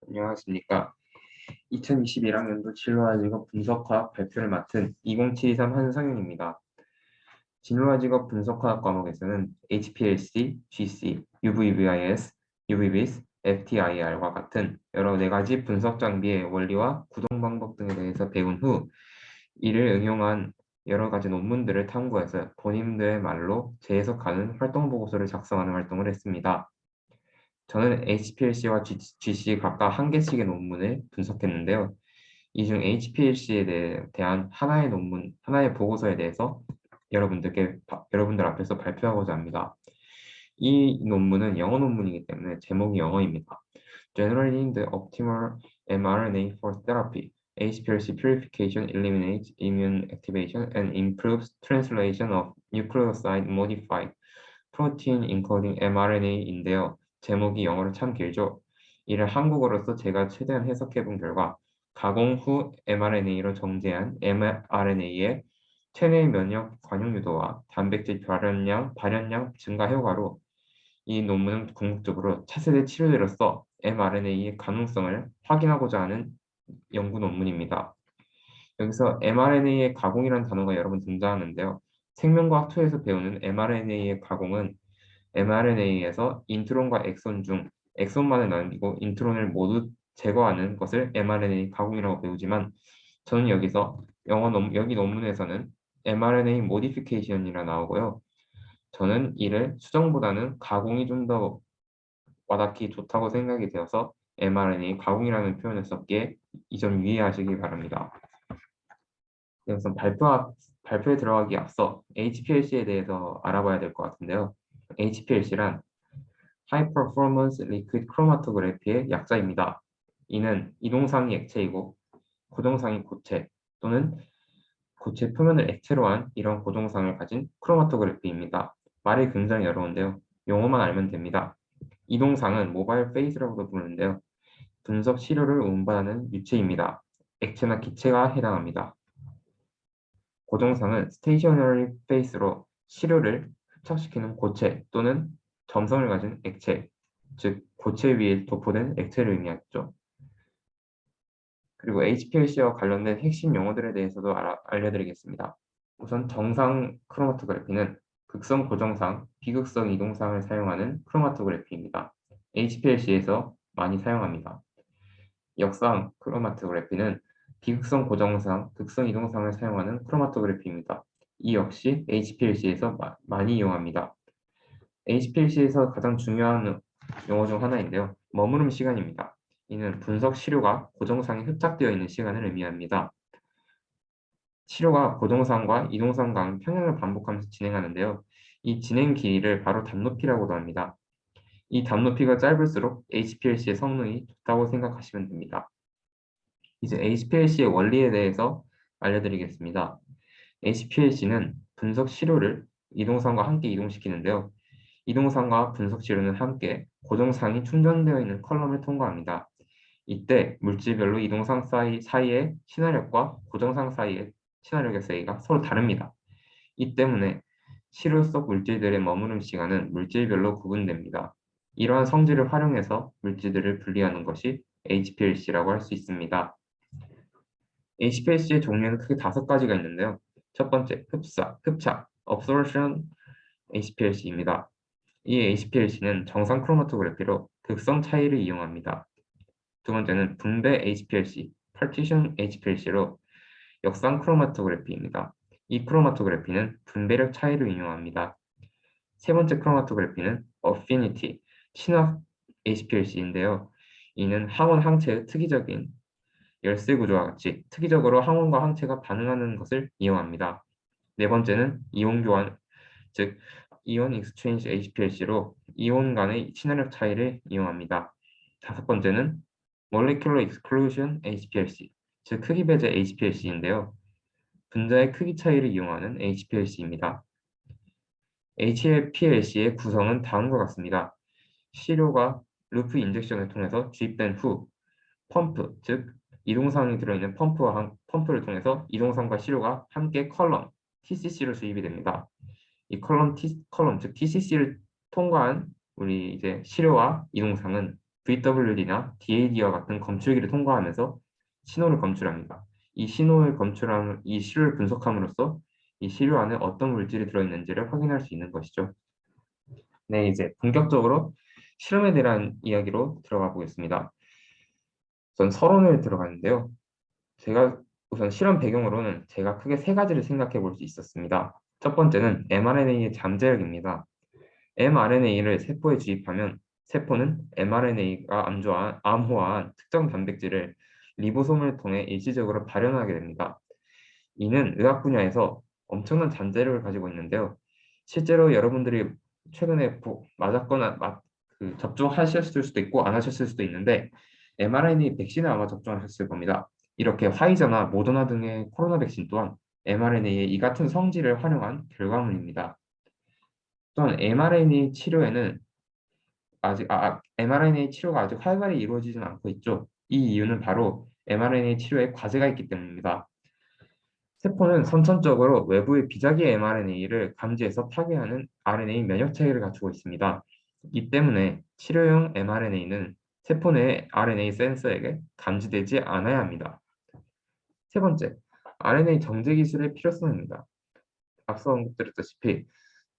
안녕하십니까. 2021학년도 진로와 직업 분석화학 발표를 맡은 2073 한상윤입니다. 진로와 직업 분석화학 과목에서는 HPLC, GC, UVVIS, UVVIS, FTIR과 같은 여러 4가지 분석 장비의 원리와 구동 방법 등에 대해서 배운 후 이를 응용한 여러 가지 논문들을 탐구해서 본인들의 말로 재해석하는 활동 보고서를 작성하는 활동을 했습니다. 저는 HPLC와 GC 각각 한 개씩의 논문을 분석했는데요. 이 중 HPLC에 대한 하나의 논문, 하나의 보고서에 대해서 여러분들 앞에서 발표하고자 합니다. 이 논문은 영어 논문이기 때문에 제목이 영어입니다. Generating the optimal mRNA for therapy. HPLC purification eliminates immune activation and improves translation of nucleoside modified protein encoding mRNA인데요. 제목이 영어로 참 길죠. 이를 한국어로서 제가 최대한 해석해 본 결과 가공 후 mRNA로 정제한 mRNA의 체내 면역 관용 유도와 단백질 발현량 증가 효과로 이 논문은 궁극적으로 차세대 치료제로서 mRNA의 가능성을 확인하고자 하는 연구 논문입니다. 여기서 mRNA의 가공이라는 단어가 여러 번 등장하는데요. 생명과학 2에서 배우는 mRNA의 가공은 mRNA에서 인트론과 엑손 중 엑손만을 남기고 인트론을 모두 제거하는 것을 mRNA 가공이라고 배우지만 저는 여기서 여기 논문에서는 mRNA 모디피케이션이라 나오고요. 저는 이를 수정보다는 가공이 좀 더 와닿기 좋다고 생각이 되어서 mRNA 가공이라는 표현을 썼기에 이 점 유의하시기 바랍니다. 그래서 발표에 들어가기 앞서 HPLC에 대해서 알아봐야 될 것 같은데요. HPLC란 High Performance Liquid Chromatography의 약자입니다. 이는 이동상이 액체이고 고동상이 고체 또는 고체 표면을 액체로 한 이런 고동상을 가진 크로마토그래피입니다. 말이 굉장히 어려운데요. 용어만 알면 됩니다. 이동상은 모바일 페이스라고도 부르는데요. 분석 시료를 운반하는 유체입니다. 액체나 기체가 해당합니다. 고정상은 스테이셔너리 페이스로 시료를 흡착시키는 고체 또는 점성을 가진 액체, 즉 고체 위에 도포된 액체를 의미하죠. 그리고 HPLC와 관련된 핵심 용어들에 대해서도 알려드리겠습니다. 우선 정상 크로마토그래피는 극성 고정상, 비극성 이동상을 사용하는 크로마토그래피입니다. HPLC에서 많이 사용합니다. 역상 크로마토그래피는 비극성 고정상, 극성 이동상을 사용하는 크로마토그래피입니다. 이 역시 HPLC에서 많이 이용합니다. HPLC에서 가장 중요한 용어 중 하나인데요. 머무름 시간입니다. 이는 분석 시료가 고정상에 흡착되어 있는 시간을 의미합니다. 시료가 고정상과 이동상 간 평행을 반복하면서 진행하는데요. 이 진행 길이를 바로 답높이라고도 합니다. 이 답높이가 짧을수록 HPLC의 성능이 좋다고 생각하시면 됩니다. 이제 HPLC의 원리에 대해서 알려드리겠습니다. HPLC는 분석 시료를 이동상과 함께 이동시키는데요. 이동상과 분석 시료는 함께 고정상이 충전되어 있는 컬럼을 통과합니다. 이때 물질별로 이동상 사이의 친화력과 고정상 사이의 친화력의 사이가 서로 다릅니다. 이 때문에 시료 속 물질들의 머무름 시간은 물질별로 구분됩니다. 이러한 성질을 활용해서 물질들을 분리하는 것이 HPLC라고 할 수 있습니다. HPLC의 종류는 크게 5가지가 있는데요. 첫 번째, 흡착, absorption HPLC입니다. 이 HPLC는 정상 크로마토그래피로 극성 차이를 이용합니다. 두 번째는 분배 HPLC, partition HPLC로 역상 크로마토그래피입니다. 이 크로마토그래피는 분배력 차이를 이용합니다. 세 번째 크로마토그래피는 affinity, 친화 HPLC인데요. 이는 항원 항체의 특이적인 열쇠 구조와 같이 특이적으로 항원과 항체가 반응하는 것을 이용합니다. 네 번째는 이온 교환, 즉 이온 익스체인지 HPLC로 이온 간의 친화력 차이를 이용합니다. 다섯 번째는 molecular exclusion HPLC, 즉 크기 배제 HPLC인데요. 분자의 크기 차이를 이용하는 HPLC입니다. HPLC의 구성은 다음과 같습니다. 시료가 루프 인젝션을 통해서 주입된 후 펌프, 즉 이동상이 들어있는 펌프를 통해서 이동상과 시료가 함께 컬럼 TCC로 주입이 됩니다. 이 컬럼 즉 TCC를 통과한 우리 이제 시료와 이동상은 VWD나 DAD와 같은 검출기를 통과하면서 신호를 검출합니다. 이 시료를 분석함으로써 이 시료 안에 어떤 물질이 들어있는지를 확인할 수 있는 것이죠. 네, 이제 본격적으로 실험에 대한 이야기로 들어가 보겠습니다. 우선 서론을 들어가는데요. 제가 우선 실험 배경으로는 제가 크게 세 가지를 생각해 볼 수 있었습니다. 첫 번째는 mRNA의 잠재력입니다. mRNA를 세포에 주입하면 세포는 mRNA가 암호화한 특정 단백질을 리보솜을 통해 일시적으로 발현하게 됩니다. 이는 의학 분야에서 엄청난 잠재력을 가지고 있는데요. 실제로 여러분들이 최근에 맞았거나 접종하셨을 수도 있고 안 하셨을 수도 있는데 mRNA 백신을 아마 접종하셨을 겁니다. 이렇게 화이자나 모더나 등의 코로나 백신 또한 mRNA의 이 같은 성질을 활용한 결과물입니다. 또한 mRNA 치료에는 mRNA 치료가 아직 활발히 이루어지진 않고 있죠. 이 이유는 바로 mRNA 치료에 과제가 있기 때문입니다. 세포는 선천적으로 외부의 비자기 mRNA를 감지해서 파괴하는 RNA 면역 체계를 갖추고 있습니다. 이 때문에 치료용 mRNA는 세포 내 RNA 센서에게 감지되지 않아야 합니다. 세 번째, RNA 정제 기술의 필요성입니다. 앞서 언급드렸다시피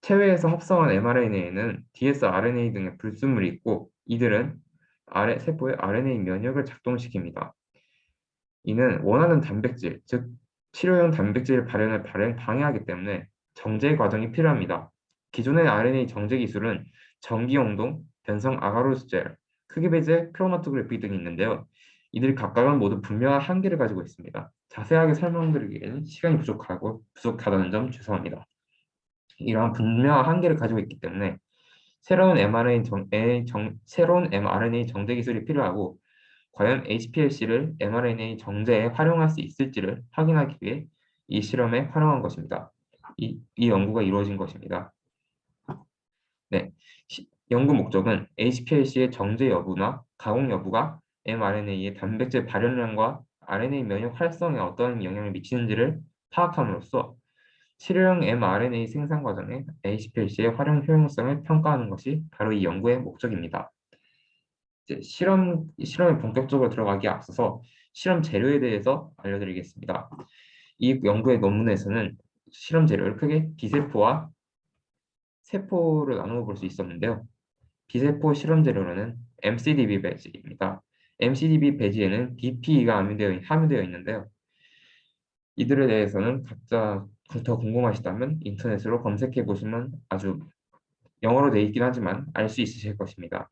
체외에서 합성한 mRNA에는 dsRNA 등의 불순물이 있고 이들은 세포의 RNA 면역을 작동시킵니다. 이는 원하는 단백질, 즉 치료용 단백질 발현을 방해하기 때문에 정제 과정이 필요합니다. 기존의 RNA 정제 기술은 전기용동, 변성 아가로스 젤, 크기 배제, 크로마토그래피 등이 있는데요. 이들 각각은 모두 분명한 한계를 가지고 있습니다. 자세하게 설명드리기에는 시간이 부족하다는 점 죄송합니다. 이러한 분명한 한계를 가지고 있기 때문에 새로운 mRNA 정제 기술이 필요하고 과연 HPLC를 mRNA 정제에 활용할 수 있을지를 확인하기 위해 이 실험에 활용한 것입니다. 이 연구가 이루어진 것입니다. 네, 연구 목적은 HPLC의 정제 여부나 가공 여부가 mRNA의 단백질 발현량과 RNA 면역 활성에 어떠한 영향을 미치는지를 파악함으로써 치료용 mRNA 생산 과정에 HPLC의 활용 효용성을 평가하는 것이 바로 이 연구의 목적입니다. 이제 실험에 본격적으로 들어가기에 앞서서 실험 재료에 대해서 알려드리겠습니다. 이 연구의 논문에서는 실험 재료를 크게 비세포와 세포를 나누어 볼 수 있었는데요. 비세포 실험 재료로는 MCDB 배지입니다. MCDB 배지에는 DPE가 함유되어 있는데요. 이들에 대해서는 각자 더 궁금하시다면 인터넷으로 검색해 보시면 아주 영어로 되어 있긴 하지만 알 수 있으실 것입니다.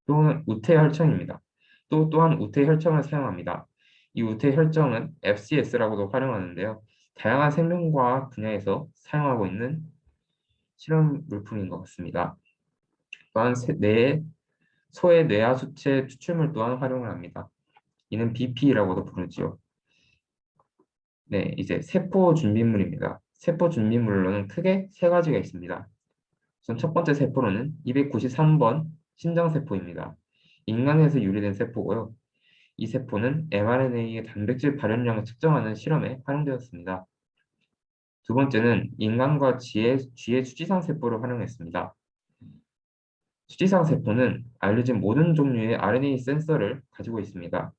또는 우태 혈청입니다. 또한 우태 혈청을 사용합니다. 이 우태 혈청은 FCS라고도 활용하는데요. 다양한 생명과학 분야에서 사용하고 있는 실험 물품인 것 같습니다. 또한 소의 뇌하수체 추출물 또한 활용을 합니다. 이는 BP라고도 부르지요. 네, 이제 세포 준비물입니다. 세포 준비물로는 크게 세 가지가 있습니다. 우선 첫 번째 세포로는 293번 신장세포입니다. 인간에서 유래된 세포고요. 이 세포는 mRNA의 단백질 발현량을 측정하는 실험에 활용되었습니다. 두 번째는 인간과 쥐의 수지상 세포를 활용했습니다. 수지상 세포는 알려진 모든 종류의 RNA 센서를 가지고 있습니다.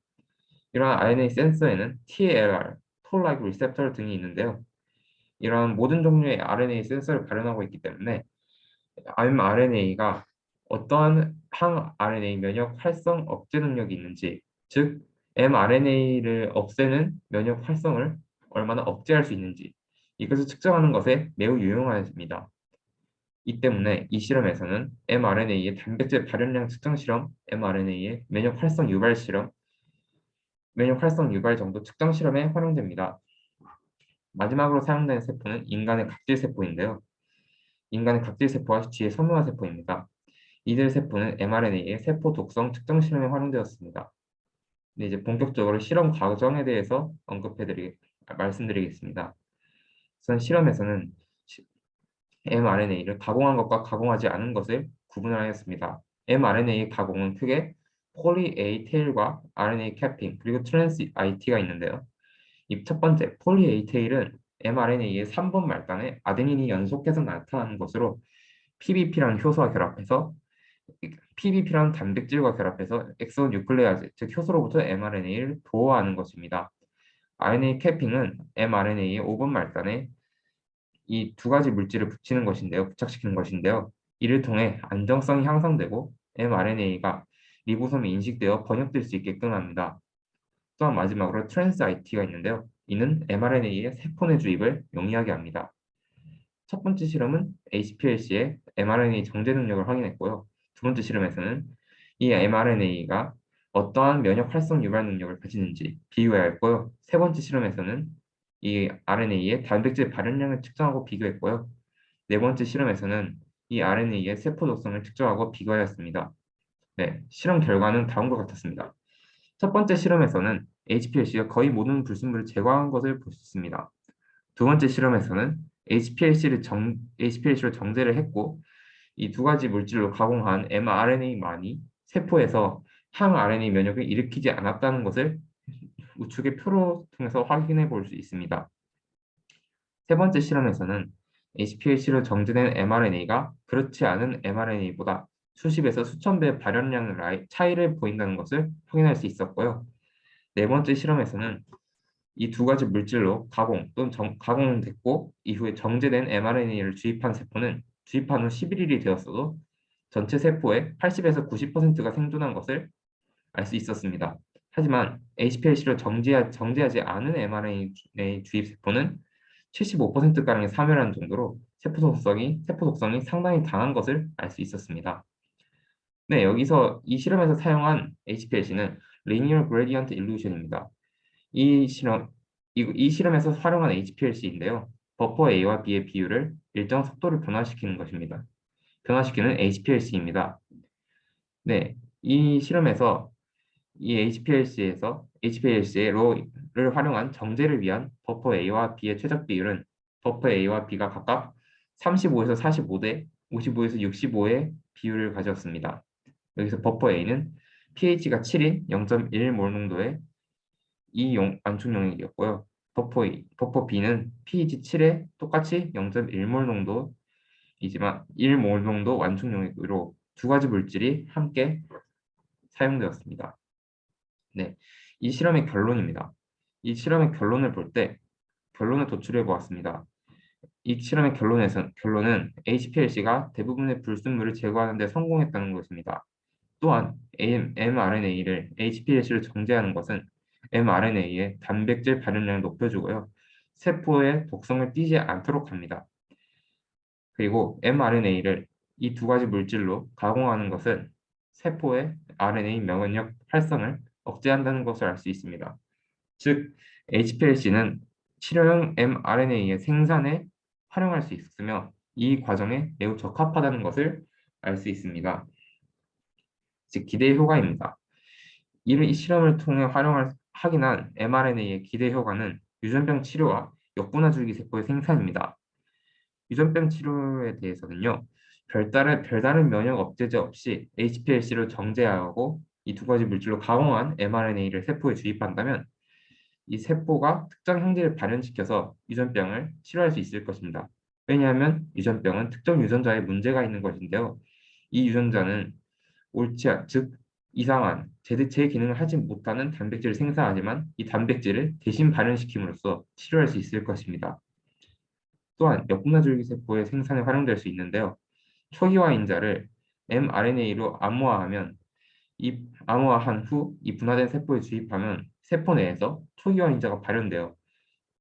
이러한 RNA 센서에는 TLR, Toll-like receptor 등이 있는데요. 이러한 모든 종류의 RNA 센서를 발현하고 있기 때문에 mRNA가 어떠한 항RNA 면역 활성 억제 능력이 있는지, 즉 mRNA를 없애는 면역 활성을 얼마나 억제할 수 있는지 이것을 측정하는 것에 매우 유용합니다. 이 때문에 이 실험에서는 mRNA의 단백질 발현량 측정 실험, mRNA의 면역 활성 유발 실험, 면역 활성 유발 정도 측정 실험에 활용됩니다. 마지막으로 사용된 세포는 인간의 각질 세포인데요. 인간의 각질 세포와 쥐의 섬유화 세포입니다. 이들 세포는 mRNA의 세포 독성 측정 실험에 활용되었습니다. 네, 이제 본격적으로 실험 과정에 대해서 말씀드리겠습니다. 우선 실험에서는 mRNA를 가공한 것과 가공하지 않은 것을 구분하였습니다. mRNA 가공은 크게 폴리 A 테일과 RNA 캐핑 그리고 트랜스 IT가 있는데요. 이 첫 번째 폴리 A 테일은 mRNA의 3번 말단에 아데닌이 연속해서 나타나는 것으로 PBP라는 효소와 결합해서 PBP라는 단백질과 결합해서 엑소뉴클레아제, 즉 효소로부터 mRNA를 보호하는 것입니다. RNA 캐핑은 mRNA의 5번 말단에 이 두 가지 물질을 붙이는 것인데요, 부착시키는 것인데요. 이를 통해 안정성이 향상되고 mRNA가 리보솜에 인식되어 번역될 수 있게끔 합니다. 또한 마지막으로 트랜스 IT가 있는데요. 이는 mRNA의 세포 내 주입을 용이하게 합니다. 첫 번째 실험은 HPLC의 mRNA 정제 능력을 확인했고요. 두 번째 실험에서는 이 mRNA가 어떠한 면역 활성 유발 능력을 가지는지 비교하였고요. 세 번째 실험에서는 이 RNA의 단백질 발현량을 측정하고 비교했고요. 네 번째 실험에서는 이 RNA의 세포 독성을 측정하고 비교하였습니다. 네, 실험 결과는 다음과 같았습니다. 첫 번째 실험에서는 HPLC가 거의 모든 불순물을 제거한 것을 볼 수 있습니다. 두 번째 실험에서는 HPLC로 정제를 했고 이 두 가지 물질로 가공한 mRNA만이 세포에서 항RNA 면역을 일으키지 않았다는 것을 우측의 표로 통해서 확인해 볼 수 있습니다. 세 번째 실험에서는 HPLC로 정제된 mRNA가 그렇지 않은 mRNA보다 수십에서 수천 배 발현량 차이를 보인다는 것을 확인할 수 있었고요. 네 번째 실험에서는 이 두 가지 물질로 가공 또는 가공됐고 이후에 정제된 mRNA를 주입한 세포는 주입한 후 11일이 되었어도 전체 세포의 80에서 90%가 생존한 것을 알 수 있었습니다. 하지만 HPLC로 정제하지 않은 mRNA 주입 세포는 75%가량의 사멸하는 정도로 세포 독성이 상당히 강한 것을 알 수 있었습니다. 네, 여기서 이 실험에서 사용한 HPLC는 Linear Gradient Illusion입니다. 이 실험, 이 실험에서 활용한 HPLC인데요. 버퍼 A와 B의 비율을 일정 속도로 변화시키는 것입니다. 변화시키는 HPLC입니다. 네, 이 실험에서 이 HPLC의 로를 활용한 정제를 위한 버퍼 A와 B의 최적 비율은 버퍼 A와 B가 각각 35에서 45대 55에서 65의 비율을 가졌습니다. 여기서 버퍼 A는 pH가 7인 0.1몰 농도의 안축 용액이었고요. 버퍼 B는 pH 7에 똑같이 0.1몰 농도이지만 1몰 농도 완충 용액으로 두 가지 물질이 함께 사용되었습니다. 네, 이 실험의 결론입니다. 이 실험의 결론을 볼 때 결론을 도출해 보았습니다. 이 실험의 결론은 HPLC가 대부분의 불순물을 제거하는 데 성공했다는 것입니다. 또한 mRNA를 HPLC로 정제하는 것은 mRNA의 단백질 발현량을 높여주고요. 세포의 독성을 띠지 않도록 합니다. 그리고 mRNA를 이 두 가지 물질로 가공하는 것은 세포의 RNA 면역 활성을 억제한다는 것을 알 수 있습니다. 즉, HPLC는 치료용 mRNA의 생산에 활용할 수 있으며 이 과정에 매우 적합하다는 것을 알 수 있습니다. 즉, 기대 효과입니다. 이 실험을 통해 확인한 mRNA의 기대 효과는 유전병 치료와 역분화줄기 세포의 생산입니다. 유전병 치료에 대해서는요, 별다른 면역 억제제 없이 HPLC로 정제하고 이 두 가지 물질로 가공한 mRNA를 세포에 주입한다면 이 세포가 특정 형질을 발현시켜서 유전병을 치료할 수 있을 것입니다. 왜냐하면 유전병은 특정 유전자에 문제가 있는 것인데요. 이 유전자는 즉 이상한 제 기능을 하지 못하는 단백질을 생산하지만 이 단백질을 대신 발현시킴으로써 치료할 수 있을 것입니다. 또한 역분화줄기 세포의 생산에 활용될 수 있는데요. 초기화 인자를 mRNA로 암호화한 후 이 분화된 세포에 주입하면 세포 내에서 초기화 인자가 발현되어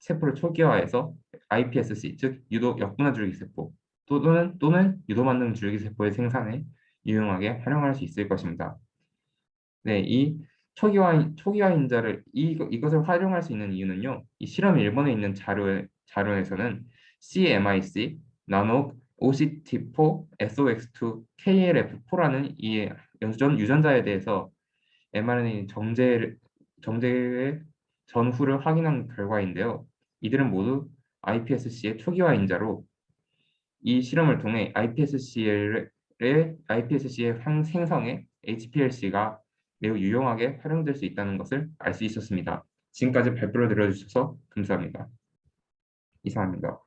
세포를 초기화해서 iPSC 즉 유도 역분화줄기 세포 또는 유도 만능 줄기 세포의 생산에 유용하게 활용할 수 있을 것입니다. 네, 이 초기화 인자를 이것을 활용할 수 있는 이유는요. 이 실험 1번에 있는 자료에서는 CMIC, 나노 OCT4, SOX2, KLF4라는 이 유전자에 대해서 mRNA 정제의 전후를 확인한 결과인데요. 이들은 모두 iPSC의 초기화 인자로 이 실험을 통해 iPSC의 생성에 HPLC가 매우 유용하게 활용될 수 있다는 것을 알 수 있었습니다. 지금까지 발표를 들어주셔서 감사합니다. 이상입니다.